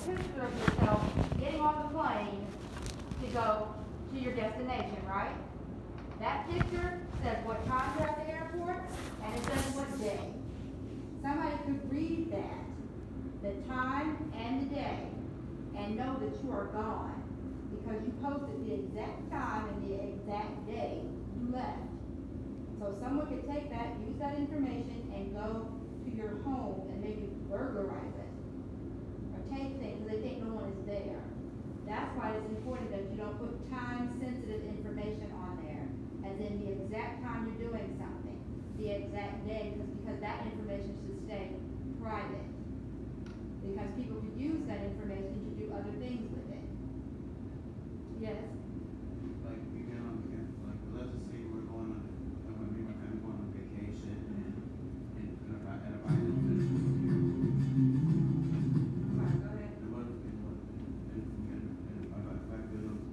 picture of yourself getting on the plane to go to your destination, right? That picture says what time you're at the airport, and it says what day. Somebody could read that, the time and the day, and know that you are gone, because you posted the exact time and the exact day you left. So someone could take that, use that information, and go to your home and maybe burglarize it, or take things, because they think no one is there. That's why it's important that you don't put time-sensitive information on there, as in the exact time you're doing something, the exact day, because that information should stay private. Because people could use that information to do other things with it. Yes? Like, we get on, like, let's just say we're going on, when me and my family going on vacation, and if I didn't Go ahead. If I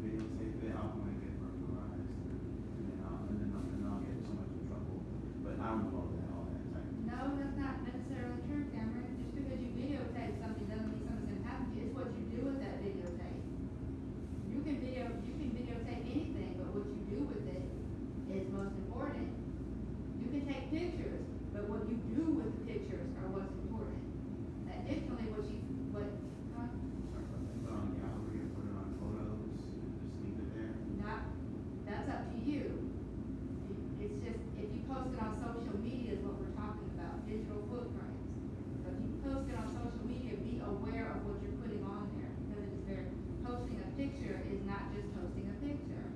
videotape it, I'm gonna get burglarized, and then I'll get so much in trouble. But I don't know all that type of No, that's not necessarily true, Cameron. Just because you videotape something doesn't mean something's gonna happen to you. It's what you do with that videotape. You can videotape anything, but what you do with it is most important. You can take pictures, but what you do with the pictures are what's important. Additionally, Put it on gallery, put it on photos, and just leave it there. that's up to you. It's just, if you post it on social media is what we're talking about, digital footprints. So if you post it on social media, be aware of what you're putting on there, because it's very, posting a picture is not just posting a picture.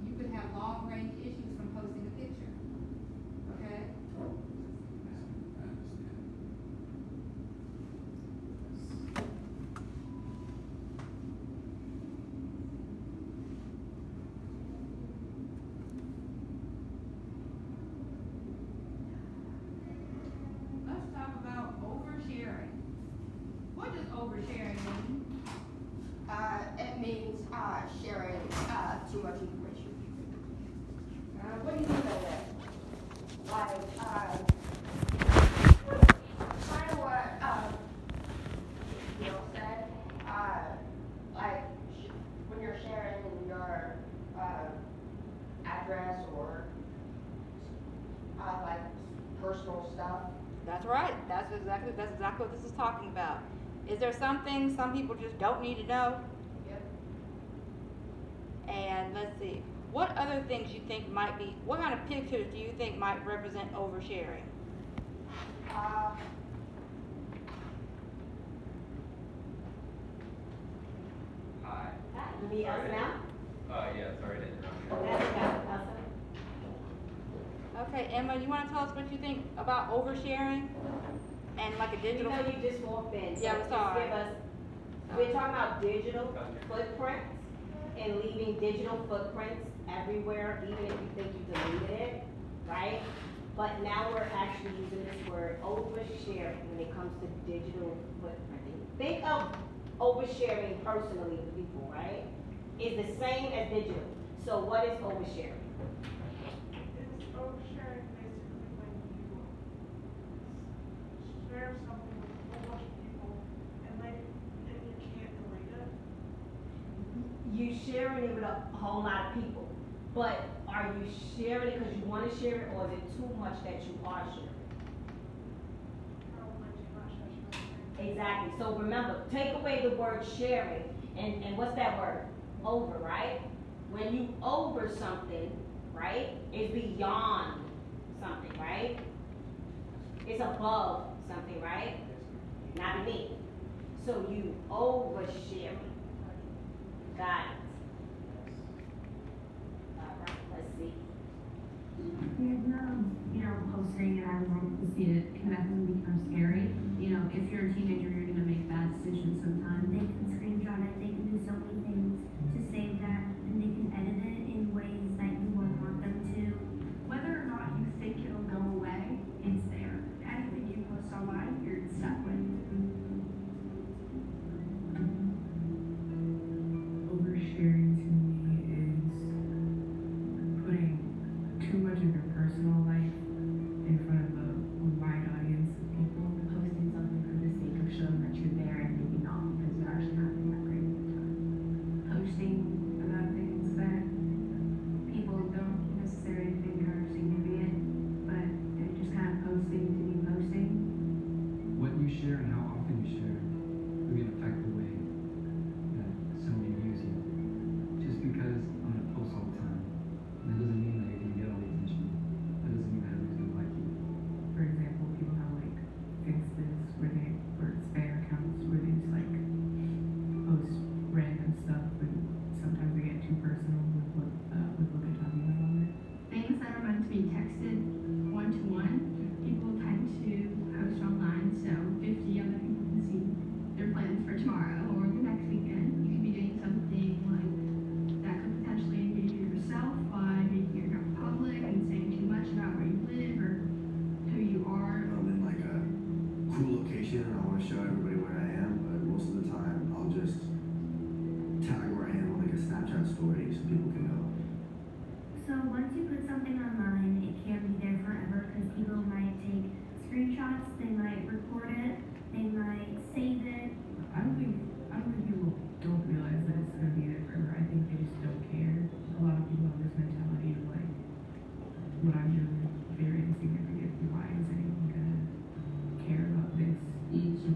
You could have long range issues from posting a picture. Okay? I understand. Let's talk about oversharing. What does oversharing mean? It means sharing too much information. What do you mean by that? Like, kind of what Bill said. Like, when you're sharing your address or like personal stuff. That's right. That's exactly what this is talking about. Is there something some people just don't need to know? Yep. And let's see. What other things you think might be, what kind of pictures do you think might represent oversharing? Hi. Me, us now? Yeah, sorry to interrupt you. That's about us. Okay, Emma, you want to tell us what you think about oversharing and like a You digital? know you just walked in, so Yeah, I'm just sorry. give us, we're talking about digital footprints and leaving digital footprints everywhere, even if you think you deleted it, right? But now we're actually using this word oversharing when it comes to digital footprinting. Think of oversharing personally with people, right? Is the same as digital. So what is oversharing? It's oversharing basically when you share something with a whole bunch of people and you can't delete it. You sharing it with a whole lot of people, but are you sharing it because you want to share it, or is it too much that you are sharing? Probably too much, I should say. Exactly. So remember, take away the word sharing, and what's that word? Over, right? When you over something, right, it's beyond something, right? It's above something, right? Not beneath. So you oversharing. Got it. All right, let's see. Posting and I was able to see it can definitely become scary. You know, if you're a teenager, you're gonna make bad decisions sometimes. They can screenshot it, they can do so many things to save that, and they can edit it in ways that you won't want them to. Whether or not you think it'll go away, it's there. Anything you post online, you're stuck with. Oversharing to me is putting too much of your personal life in front of a wide audience of people. Posting something for the sake of showing that you're there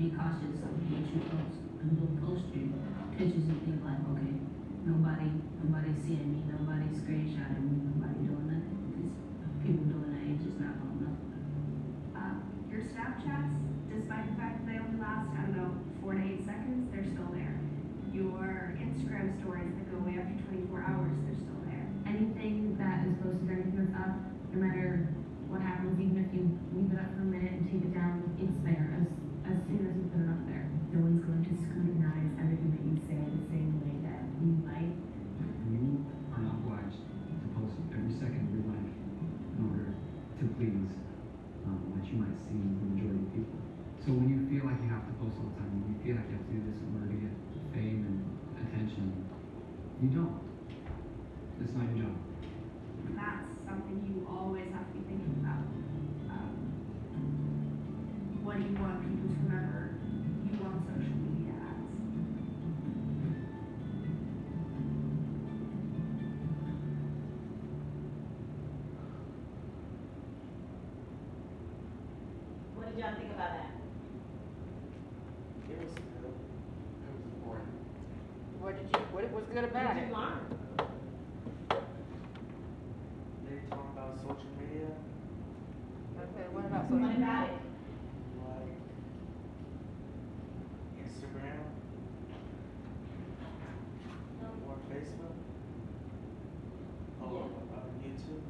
be cautious of what you post. And you'll post your pictures and think like, okay, nobody's seeing me, nobody's screenshotting me, nobody doing nothing. Because people doing that ain't just not gonna know. Your Snapchats, despite the fact that they only last, I don't know, 4 to 8 seconds, they're still there. Your Instagram stories that go away after 24 hours, they're still there. Anything that is posted or anything that's up, no matter what happens, even if you leave it up for a minute and take it down, it's there as soon as you put it up there. No one's going to scrutinize everything that you say the same way that you might. You are not obliged to post every second of your life in order to please what you might see the majority of people. So when you feel like you have to post all the time, when you feel like you have to do this in order to get fame and attention, you don't. It's not your job. And that's something you always have to be thinking about. What do you want people to remember you on social media as? What did y'all think about that? It was good. It was important. What was good about Did it? you learn? They talking about social media, Okay, what about What about it? like Instagram or Facebook or YouTube.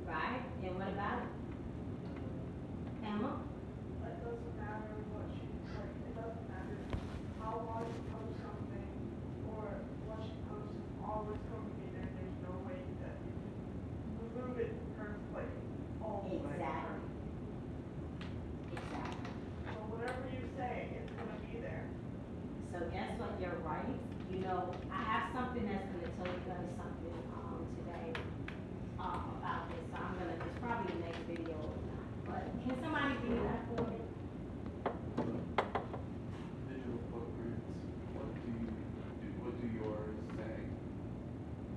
Right? And what about it? Emma? It doesn't matter what you, like, it doesn't matter how long you post something or what you post is always going to be there. There's no way that you can remove it like all the way. Exactly. Exactly. So whatever you say, it's going to be there. So guess what? You're right. You know, I have something that's going to tell you guys something today about this. So I'm going to, it's probably the next video or not. But can somebody do that for me? Digital footprints. What do yours say?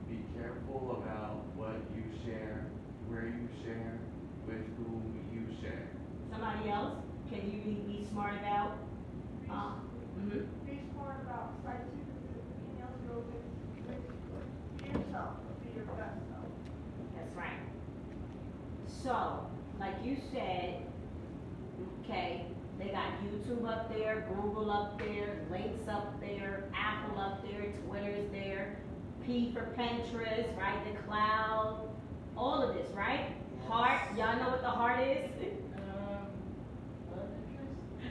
Be careful about what you share, where you share, with whom you share. Somebody else? Can you be smart about? Be smart about sites you visit, emails you open, be yourself, be your best self. That's right. So, like you said, okay, they got YouTube up there, Google up there, links up there, Apple up there, Twitter's there, P for Pinterest, right? The cloud, all of this, right? Heart, y'all know what the heart is?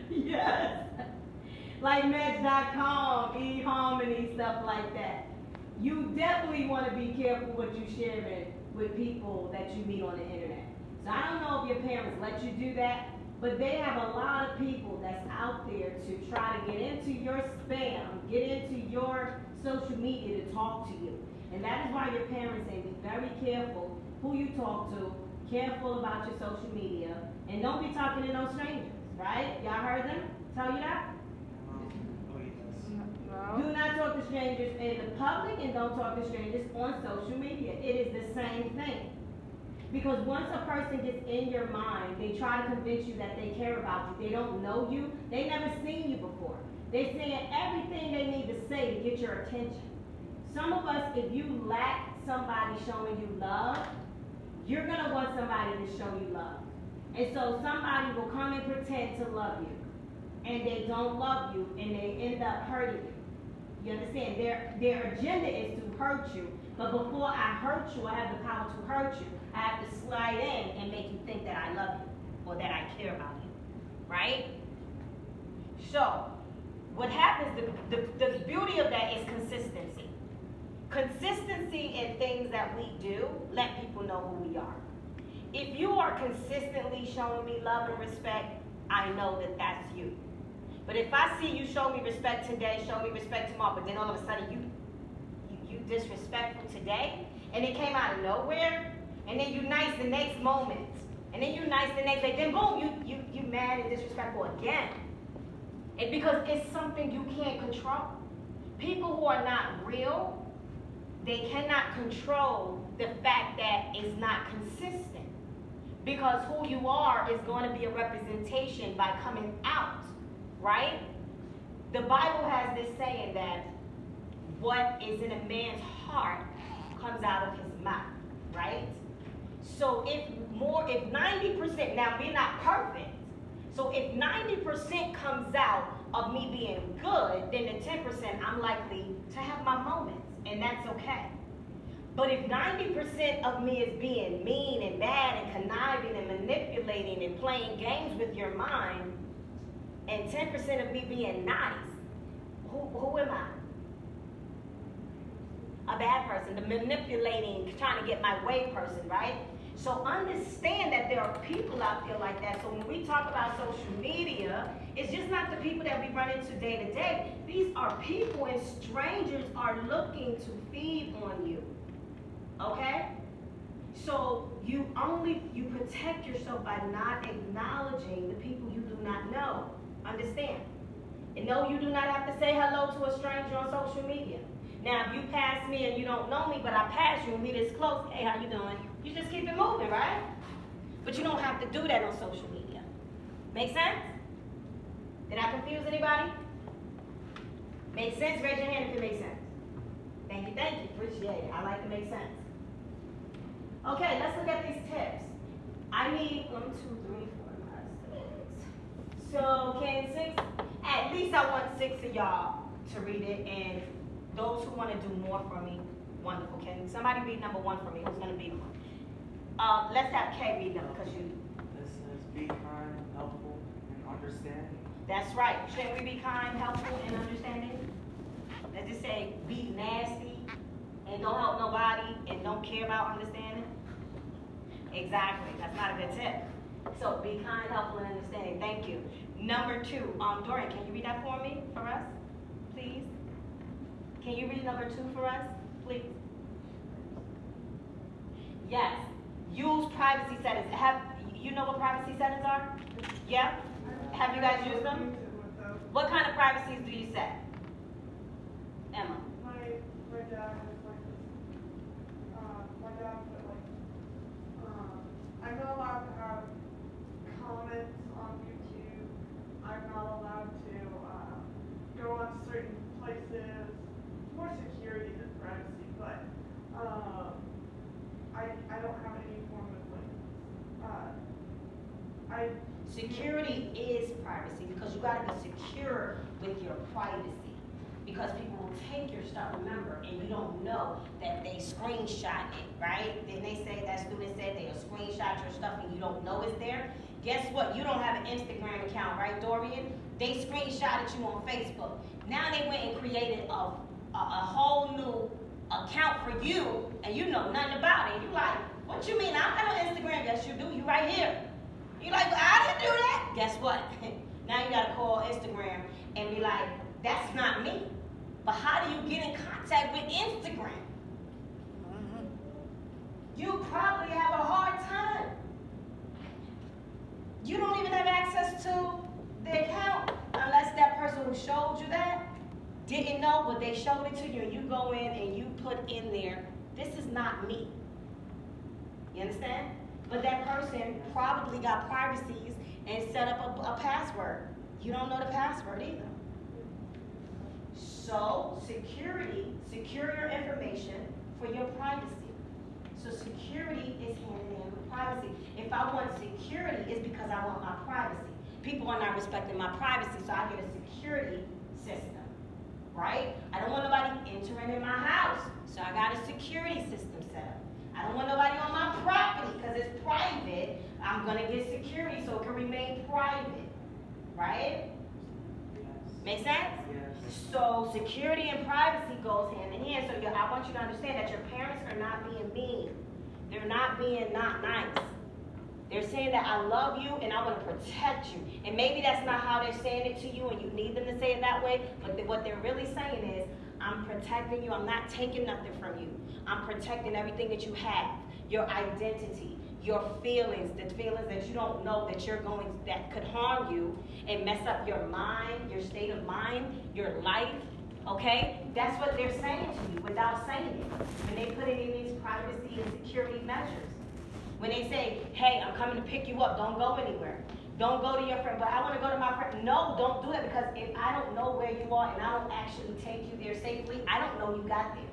Yes. Like Match.com, eHarmony, stuff like that. You definitely want to be careful what you sharing with people that you meet on the internet. So I don't know if your parents let you do that, but they have a lot of people that's out there to try to get into your spam, get into your social media to talk to you. And that is why your parents say be very careful who you talk to, careful about your social media, and don't be talking to no strangers, right? Y'all heard them tell you that? No. Do not talk to strangers in the public and don't talk to strangers on social media. It is the same thing. Because once a person gets in your mind, they try to convince you that they care about you. They don't know you. They never seen you before. They're saying everything they need to say to get your attention. Some of us, if you lack somebody showing you love, you're going to want somebody to show you love. And so somebody will come and pretend to love you. And they don't love you, and they end up hurting you. You understand? Their agenda is to hurt you. But before I hurt you, I have the power to hurt you. I have to slide in and make you think that I love you or that I care about you. Right? So, what happens, the beauty of that is consistency. Consistency in things that we do let people know who we are. If you are consistently showing me love and respect, I know that that's you. But if I see you show me respect today, show me respect tomorrow, but then all of a sudden you disrespectful today, and it came out of nowhere, and then you nice the next moment, and then you nice the next day, then boom, you mad and disrespectful again. And because it's something you can't control. People who are not real, they cannot control the fact that it's not consistent. Because who you are is going to be a representation by coming out right? The Bible has this saying that what is in a man's heart comes out of his mouth, right? So if 90%, now we're not perfect, so if 90% comes out of me being good, then the 10% I'm likely to have my moments, and that's okay. But if 90% of me is being mean and bad and conniving and manipulating and playing games with your mind, and 10% of me being nice, who am I? A bad person, the manipulating, trying to get my way person, right? So understand that there are people out there like that. So when we talk about social media, it's just not the people that we run into day to day. These are people, and strangers are looking to feed on you. Okay? So you protect yourself by not acknowledging the people you do not know. Understand? And no, you do not have to say hello to a stranger on social media. Now, if you pass me and you don't know me, but I pass you and we this close, hey, how you doing? You just keep it moving, right? But you don't have to do that on social media. Make sense? Did I confuse anybody? Make sense? Raise your hand if it makes sense. Thank you, appreciate it. I like to make sense. Okay, let's look at these tips. I need 1, 2, 3, 4, 5, 6. So can 6, at least I want 6 of y'all to read it, and those who want to do more for me, wonderful. Can somebody read number 1 for me? Who's going to be? Let's have Kay read them, because you. This says, be kind, helpful, and understanding. That's right. Shouldn't we be kind, helpful, and understanding? Let's just say, be nasty, and don't help nobody, and don't care about understanding. Exactly. That's not a good tip. So be kind, helpful, and understanding. Thank you. Number 2, Dorian, can you read that for me, for us, please? Can you read number 2 for us, please? Yes. Use privacy settings. You know what privacy settings are? Yeah? Have you guys used them? What kind of privacies do you set? Emma? My dad has like this, my dad put like, I'm not allowed to have comments on YouTube. I'm not allowed to go on certain places. More security than privacy, but I don't have any form of like, Security is privacy, because you gotta be secure with your privacy. Because people will take your stuff, remember, and you don't know that they screenshot it, right? Then they say, that student said they'll screenshot your stuff and you don't know it's there. Guess what? You don't have an Instagram account, right, Dorian? They screenshotted you on Facebook. Now they went and created a whole new account for you, and you know nothing about it. You like, what you mean? I don't have an Instagram. Yes, you do. You right here. You like, well, I didn't do that. Guess what? Now you gotta call Instagram and be like, that's not me. But how do you get in contact with Instagram? You probably have a hard time. You don't even have access to the account unless that person who showed you that didn't know, but they showed it to you, and you go in and you put in there, this is not me. You understand? But that person probably got privacies and set up a password. You don't know the password either. So secure your information for your privacy. So security is hand in hand with privacy. If I want security, it's because I want my privacy. People are not respecting my privacy, so I get a security system. Right? I don't want nobody entering in my house, so I got a security system set up. I don't want nobody on my property because it's private. I'm going to get security so it can remain private. Right? Yes. Make sense? Yes. So security and privacy goes hand in hand. So I want you to understand that your parents are not being mean. They're not being not nice. They're saying that I love you and I want to protect you. And maybe that's not how they're saying it to you and you need them to say it that way. But what they're really saying is, I'm protecting you. I'm not taking nothing from you. I'm protecting everything that you have. Your identity, your feelings, the feelings that you don't know that could harm you and mess up your mind, your state of mind, your life. Okay? That's what they're saying to you without saying it. When they put it in these privacy and security measures. When they say, hey, I'm coming to pick you up, don't go anywhere. don't go to your friend, but I wanna go to my friend. No, don't do that, because if I don't know where you are and I don't actually take you there safely, I don't know you got there.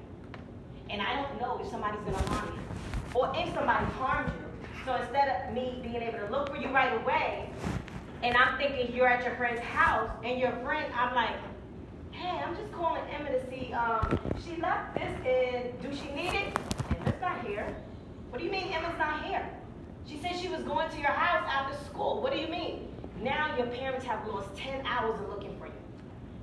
And I don't know if somebody's gonna harm you, or if somebody harms you. So instead of me being able to look for you right away, and I'm thinking you're at your friend's house, and your friend, I'm like, hey, I'm just calling Emma to see, she left this in, do she need it? Emma's not here. What do you mean Emma's not here? She said she was going to your house after school. What do you mean? Now your parents have lost 10 hours of looking for you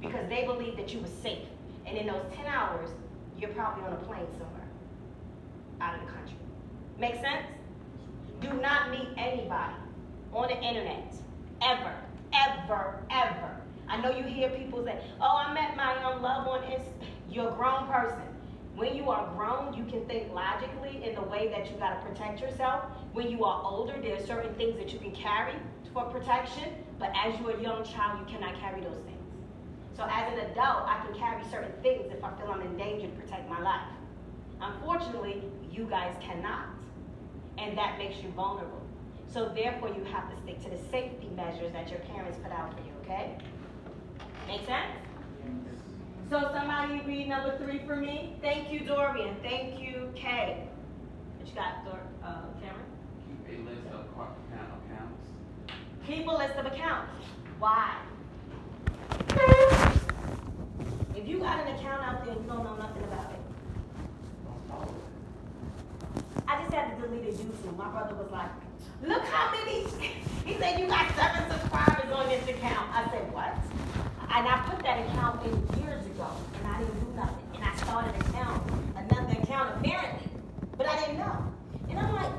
because they believe that you were safe. And in those 10 hours, you're probably on a plane somewhere out of the country. Make sense? Do not meet anybody on the internet, ever, ever, ever. I know you hear people say, oh, I met my young love on Instagram. You're a grown person. When you are grown, you can think logically in the way that you gotta protect yourself. When you are older, there are certain things that you can carry for protection, but as you're a young child, you cannot carry those things. So as an adult, I can carry certain things if I feel I'm in danger to protect my life. Unfortunately, you guys cannot, and that makes you vulnerable. So therefore, you have to stick to the safety measures that your parents put out for you, okay? Make sense? So somebody read number 3 for me. Thank you, Dorian. Thank you, Kay. What you got, Cameron? Keep a list of accounts. Keep a list of accounts. Why? If you got an account out there and you don't know nothing about it. Don't follow it. I just had to delete a YouTube. My brother was like, look how many, he said you got 7 subscribers on this account. I said, what? And I put that account in years ago, and I didn't do nothing. And I started another account apparently, but I didn't know. And I'm like,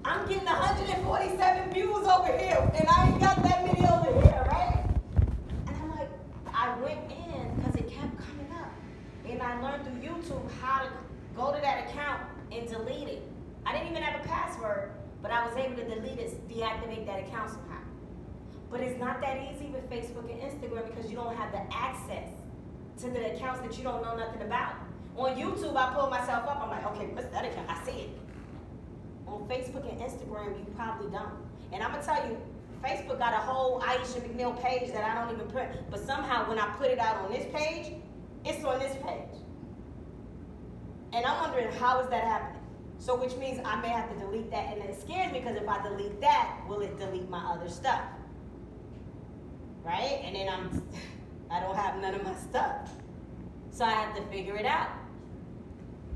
I'm getting 147 views over here, and I ain't got that many over here, right? And I'm like, I went in because it kept coming up. And I learned through YouTube how to go to that account and delete it. I didn't even have a password, but I was able to delete it, deactivate that account somehow. But it's not that easy with Facebook and Instagram because you don't have the access to the accounts that you don't know nothing about. On YouTube, I pull myself up, I'm like, okay, what's that account? I see it. On Facebook and Instagram, you probably don't. And I'm gonna tell you, Facebook got a whole Aisha McNeil page that I don't even put, but somehow when I put it out on this page, it's on this page. And I'm wondering, how is that happening? So which means I may have to delete that, and it scares me because if I delete that, will it delete my other stuff? Right? And then I don't have none of my stuff. So I have to figure it out.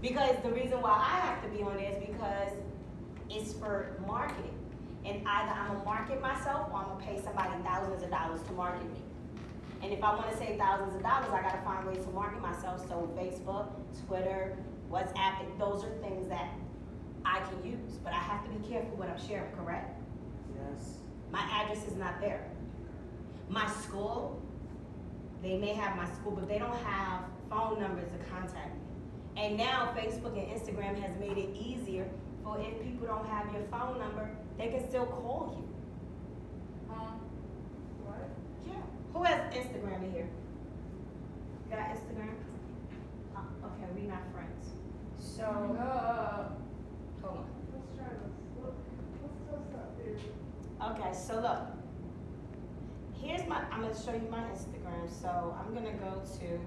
Because the reason why I have to be on there is because it's for marketing. And either I'm gonna market myself or I'm gonna pay somebody thousands of dollars to market me. And if I wanna save thousands of dollars, I gotta find ways to market myself. So Facebook, Twitter, WhatsApp, those are things that I can use. But I have to be careful what I'm sharing, correct? Yes. My address is not there. My school, they may have my school, but they don't have phone numbers to contact me. And now Facebook and Instagram has made it easier for if people don't have your phone number, they can still call you. What? Yeah. Who has Instagram in here? You got Instagram? Okay, we not friends. So, hold on. Let's try this. Let's test that theory. Okay, so look. Here's I'm gonna show you my Instagram. So I'm gonna go to,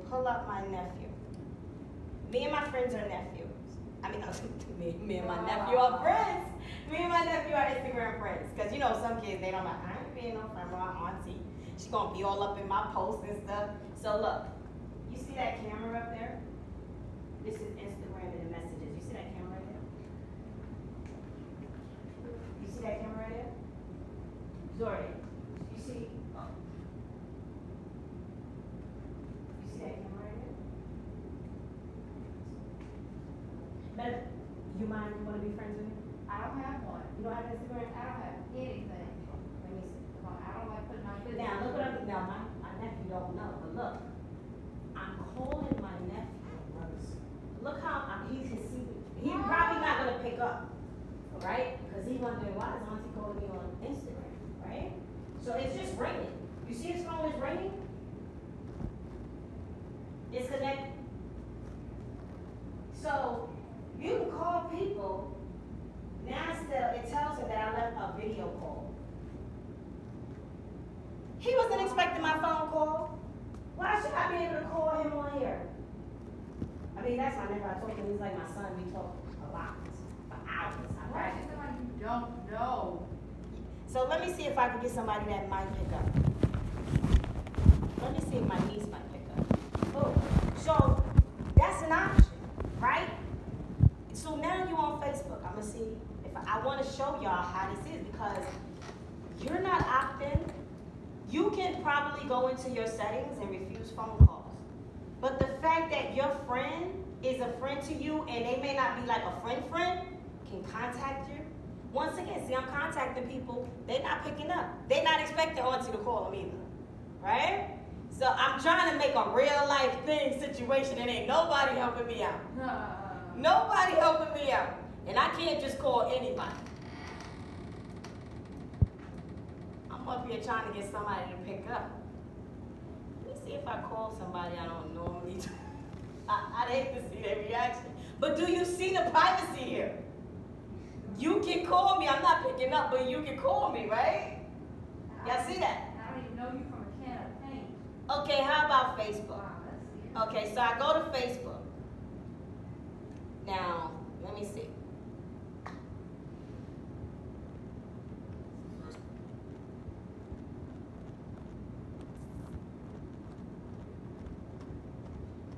pull up my nephew. Me and my friends are nephews. I mean, me and my nephew are friends. Me and my nephew are Instagram friends. Cause you know some kids, they don't like, I ain't being no friend with my auntie. She gonna be all up in my posts and stuff. So look, you see that camera up there? This is Instagram and the messages. You see that camera right there? You see that camera right there? Zori, you see? You see that camera right there? But you mind? You want to be friends with me? I don't have one. You don't have Instagram? I don't have anything. Let me see. Come on, I don't like putting my business. Now look what I'm. Now my nephew don't know, but look, I'm calling my nephew. Look how he can see me. He's probably not gonna pick up, right? Because he's wondering why is Auntie calling me on Instagram, right? So it's just ringing. You see his phone is ringing? It's connected. So you can call people. Now it tells him that I left a video call. He wasn't expecting my phone call. Why should I be able to call him on here? I mean, that's my neighbor. I told him he's like my son. We talk a lot for hours. Why is it somebody you don't know? So let me see if I can get somebody that might pick up. Let me see if my niece might pick up. Oh, so that's an option, right? So now you're on Facebook. I'm gonna see if I want to show y'all how this is because you're not opt-in. You can probably go into your settings and refuse phone calls. But the fact that your friend is a friend to you and they may not be like a friend can contact you. Once again, see, I'm contacting people, they're not picking up. They're not expecting Auntie to call them either, right? So I'm trying to make a real life thing situation and ain't nobody helping me out. Nobody helping me out. And I can't just call anybody. I'm up here trying to get somebody to pick up. Let me see if I call somebody I don't normally do. I'd hate to see their reaction. But do you see the privacy here? You can call me. I'm not picking up, but you can call me, right? Y'all see that? I don't even know you from a can of paint. Okay, how about Facebook? Wow, that's weird. Okay, so I go to Facebook. Now, let me see.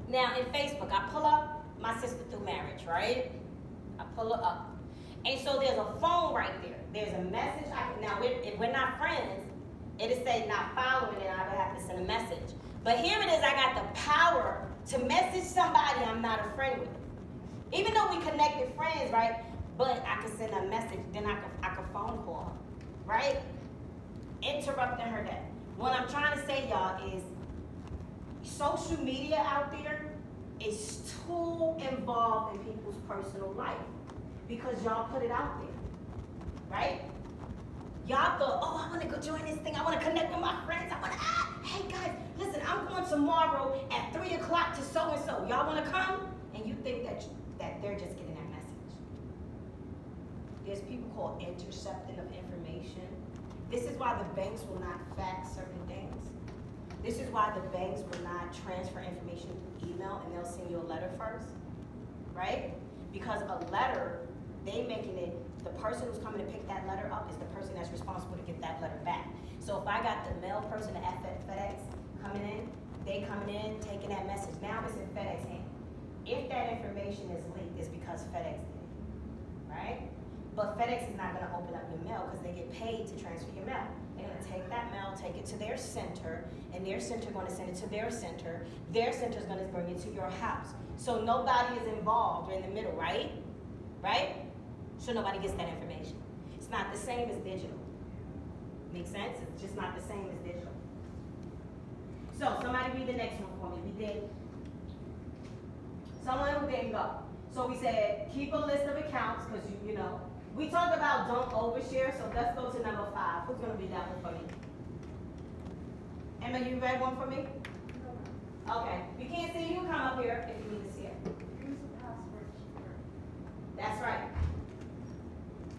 Now, in Facebook, I pull up my sister through marriage, right? I pull her up. And so there's a phone right there. There's a message. Now, if we're not friends, it'll say not following, and I would have to send a message. But here it is, I got the power to message somebody I'm not a friend with. Even though we connected friends, right? But I could send a message, then I could phone call her, right? Interrupting her day. What I'm trying to say, y'all, is social media out there is too involved in people's personal life because y'all put it out there, right? Y'all thought, oh, I want to go join this thing. I want to connect with my friends. I want to, hey guys, listen, I'm going tomorrow at 3 o'clock to so-and-so. Y'all want to come? And you think that they're just getting that message. There's people called intercepting of information. This is why the banks will not fax certain things. This is why the banks will not transfer information through email and they'll send you a letter first, right? Because a letter, they making it, the person who's coming to pick that letter up is the person that's responsible to get that letter back. So if I got the mail person at FedEx coming in, they coming in, taking that message. Now it's in FedEx hand. If that information is leaked, it's because FedEx did it, right? But FedEx is not gonna open up your mail because they get paid to transfer your mail. They're gonna take that mail, take it to their center, and their center gonna send it to their center. Their center's gonna bring it to your house. So nobody is involved in the middle, right? Right? So nobody gets that information. It's not the same as digital. Make sense? It's just not the same as digital. So somebody read the next one for me. We did. Someone who didn't go. So we said keep a list of accounts because you know. We talked about don't overshare, so let's go to number 5. Who's gonna read that one for me? Emma, you read one for me? Okay. We can't see you. Come up here if you need to see it. Use the password keeper. That's right.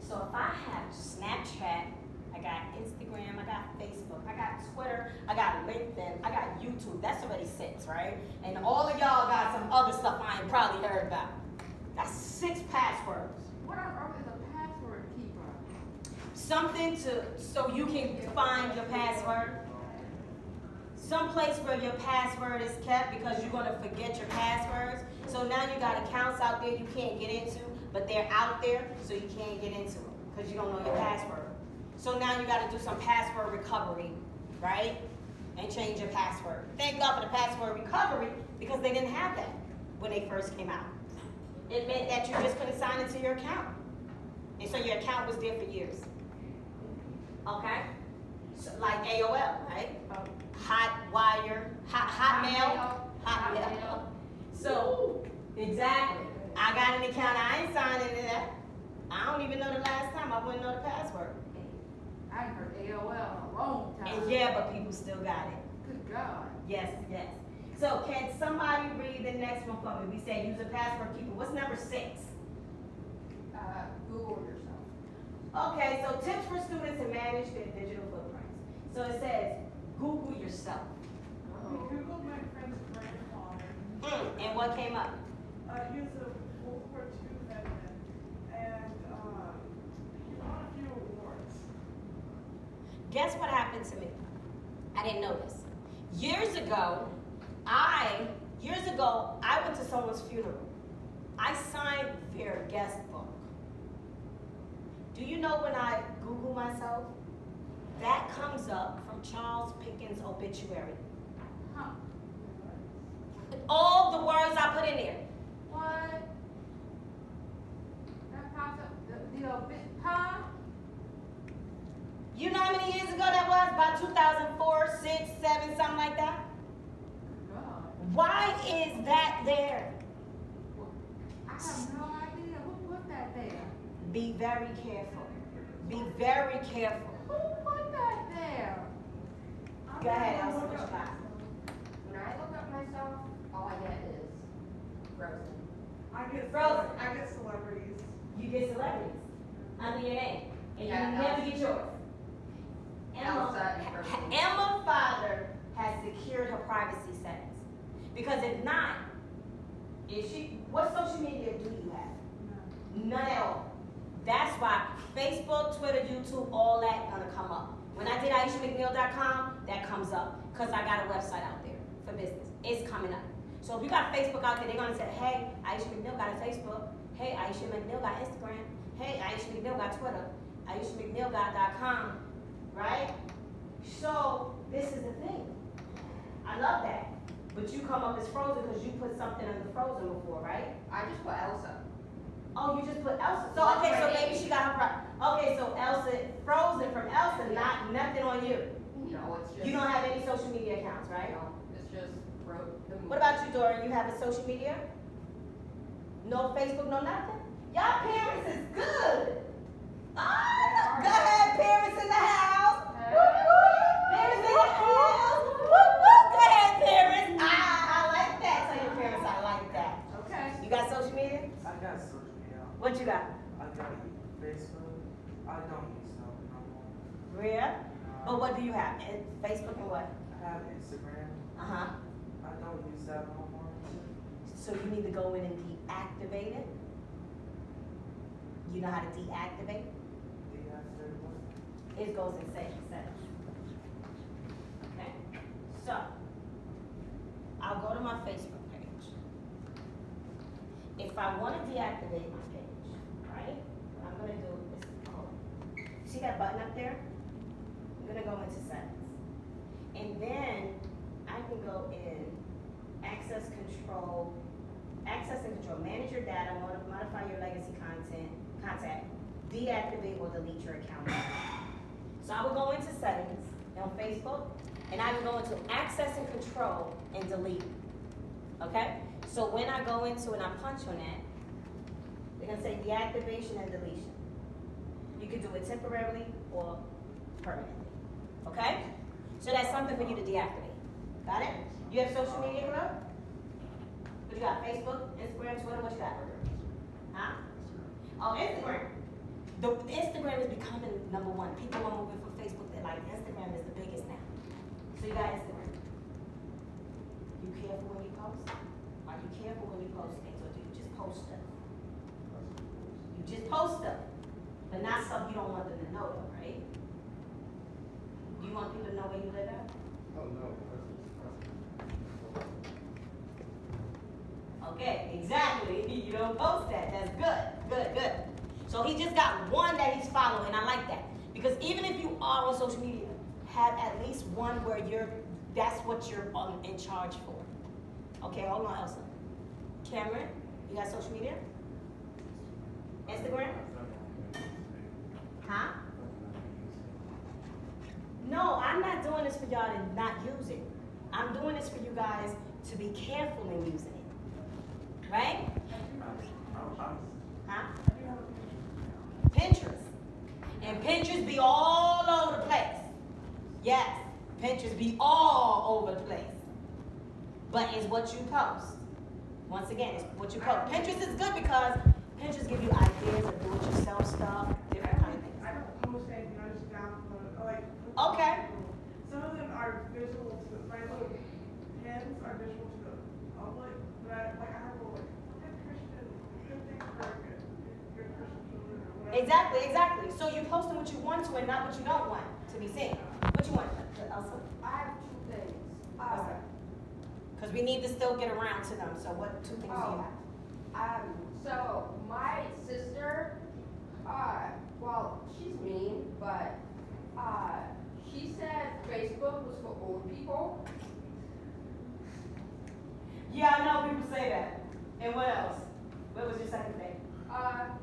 So if I have Snapchat, I got Instagram, I got Facebook, I got Twitter, I got LinkedIn, I got YouTube. That's already 6, right? And all of y'all got some other stuff I ain't probably heard about. That's 6 passwords. What on earth is a password keeper? Something so you can find your password. Some place where your password is kept because you're gonna forget your passwords. So now you got accounts out there you can't get into, but they're out there so you can't get into them because you don't know your password. So now you gotta do some password recovery, right? And change your password. Thank God for the password recovery because they didn't have that when they first came out. It meant that you just couldn't sign into your account. And so your account was there for years. Okay? So, like AOL, right? Hotwire, Hotmail. So, exactly. I got an account, I ain't signed into that. I don't even know the last time, I wouldn't know the password. I ain't heard AOL in a long time. And yeah, but people still got it. Good God. Yes, yes. So can somebody read the next one for me? We say use a password keeper. What's number 6? Google yourself. Okay, so tips for students to manage their digital footprints. So it says, Google yourself. We Googled my friend's grandfather. And what came up? He was a World War II veteran, and he won a few awards. Guess what happened to me? I didn't know this. Years ago, I went to someone's funeral. I signed their guest book. Do you know when I Google myself? That comes up from Charles Pickens' obituary. Huh. All the words I put in there. What? That pops up, huh? You know how many years ago that was? About 2004, 6, 7, something like that? God. Why is that there? I have no idea. Who put that there? Be very careful. Be very careful. Who put that there? Go ahead, Elsa, what you got? When I look up myself, all I get is Frozen. Frozen. I get celebrities. You get celebrities under your name, and Yeah, you never get yours. Elsa and Frozen. Emma's father has secured her privacy settings. Because if not, what social media do you have? None at all. That's why Facebook, Twitter, YouTube, all that gonna come up. When I did AishaMcNeil.com, that comes up. Because I got a website out there for business. It's coming up. So if you got Facebook out there, they're gonna say, hey, Aisha McNeil got a Facebook. Hey, Aisha McNeil got Instagram. Hey, Aisha McNeil got Twitter. Aisha McNeil got.com. Right? So this is the thing. I love that. But you come up as Frozen because you put something under Frozen before, right? I just put Elsa. Oh, you just put Elsa. So okay, so maybe she got her okay, so Elsa, Frozen from Elsa, not nothing on you. No, it's just. You don't have any social media accounts, right? No, it's just the movie. What about you, Dora? You have a social media? No Facebook, no nothing? Y'all parents is good. Oh, go ahead, parents in the house. Woo, woo. Parents in the house. Woo, woo. Go ahead, parents. I like that. Tell your parents I like that. Okay. You got social media? I got social media. What you got? I got Facebook. I don't use them no more. Rhea? But what do you have? Facebook and what? I have Instagram. Uh-huh. I don't use that no more. So you need to go in and deactivate it. You know how to deactivate? It goes in settings. Okay? So, I'll go to my Facebook page. If I want to deactivate my page, right? What I'm going to do is, see that button up there? I'm going to go into settings. And then I can go in access and control, manage your data, modify your legacy contact, deactivate or delete your account. So I will go into settings on Facebook, and I can go into access and control and delete. Okay? So when I go into and I punch on that, they're gonna say deactivation and deletion. You can do it temporarily or permanently. Okay? So that's something for you to deactivate. Got it? You have social media, Club? What you got? Facebook, Instagram, Twitter, what you got? Huh? Oh, Instagram. The Instagram is becoming number one. People are moving from Facebook. They're like, Instagram is the biggest now. So you got Instagram. You careful when you post? Are you careful when you post things, or do you just post stuff? You just post stuff, but not stuff you don't want them to know, though, right? Do you want people to know where you live at? Oh, no. Okay, exactly. You don't post that. That's good. Good, good. So he just got one that he's following. I like that. Because even if you are on social media, have at least one where that's what you're in charge for. Okay, hold on, Elsa. Cameron, you got social media? Instagram? Huh? No, I'm not doing this for y'all to not use it. I'm doing this for you guys to be careful in using it. Right? Huh? Pinterest. And Pinterest be all over the place. Yes, Pinterest be all over the place. But but it's what you post. Once again, it's what you post. Pinterest is good because Pinterest give you ideas of do-it-yourself stuff, different kind of things. I don't post anything, I just download, like. Okay. Some of them are visual to the, my little pins are visual to the public, but I have a little, like, good things for good Christian children or whatever. Exactly. So you posting what you want to and not what you don't want to be seen. What you want, Elsa? I have two things. Because we need to still get around to them. So what two things do you have? So my sister, well, she's mean, but, she said Facebook was for old people. Yeah, I know people say that. And what else? What was your second thing? I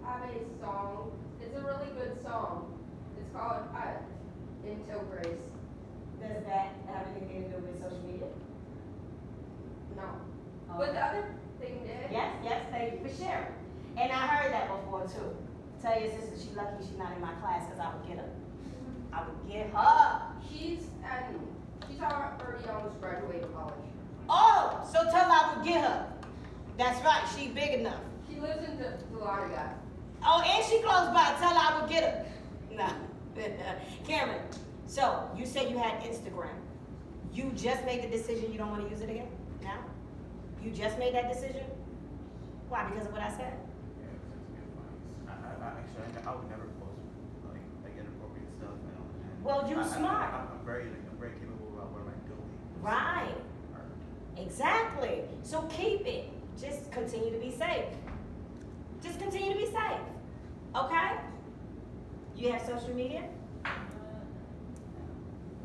have a song. It's a really good song. It's called, Into Grace. Does that have anything to do with social media? No. Okay. But the other thing did. Yes, thank you for sharing. And I heard that before too. Tell your sister she's lucky she's not in my class because I would get her. I would get her. She's already almost graduated college. Oh, so tell her I would get her. That's right, she big enough. She lives in Florida. Oh, and she close by. Tell her I would get her. No. Cameron, so you said you had Instagram. You just made the decision you don't want to use it again? Now? You just made that decision? Why? Because of what I said? Yeah, it's good advice. I would never post like inappropriate stuff. Well, you're smart. I'm very capable about what I'm doing. Right. Exactly. So keep it. Just continue to be safe. Just continue to be safe. Okay? You have social media?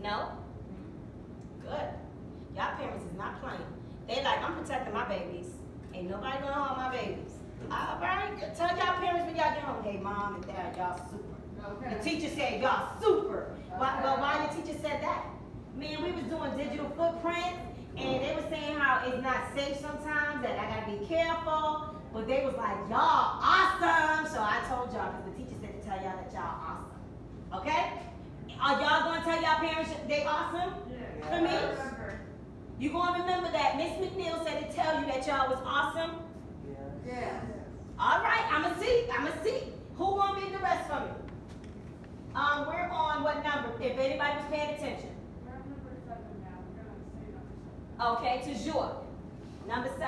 No? Good. Y'all parents is not playing. They like, I'm protecting my babies. Ain't nobody gonna harm my babies. All right? Tell y'all parents when y'all get home, hey, mom and dad, y'all super. Okay. The teacher said, y'all super. Why the teacher said that? Man, we was doing digital footprints, and they were saying how it's not safe sometimes, that I gotta be careful. But they was like, y'all awesome. So I told y'all, because the teacher said to tell y'all that y'all awesome. Okay? Are y'all gonna tell y'all parents they awesome? Yeah. For me? I remember. You gonna remember that Miss McNeil said to tell you that y'all was awesome? Yeah. All right, I'ma see. Who gonna read the rest for me? We're on what number? If anybody was paying attention. We're on number 7 now. We're gonna say number 7. Okay, to Jour. Number 7.